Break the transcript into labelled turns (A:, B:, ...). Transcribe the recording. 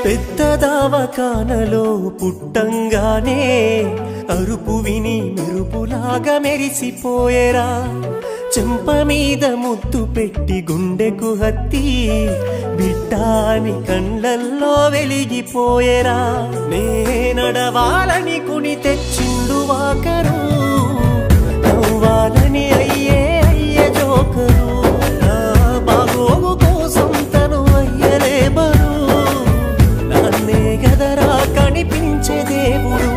A: పెద్ద దవాఖానలో పుట్టంగానే అరుపు విని మెరుపులాగా మెరిసిపోయేరా చెంప మీద ముద్దు పెట్టి గుండెకు హత్తి బిడ్డాని కళ్ళల్లో వెలిగిపోయేరా నే నడవాలని కుని తెచ్చిండు వాకరు నవ్వాలని అయ్యే జోకరు నా బాగోగు కోసం తను అయ్యలే బరు నాన్నే గదరా కనిపించే దేవుడు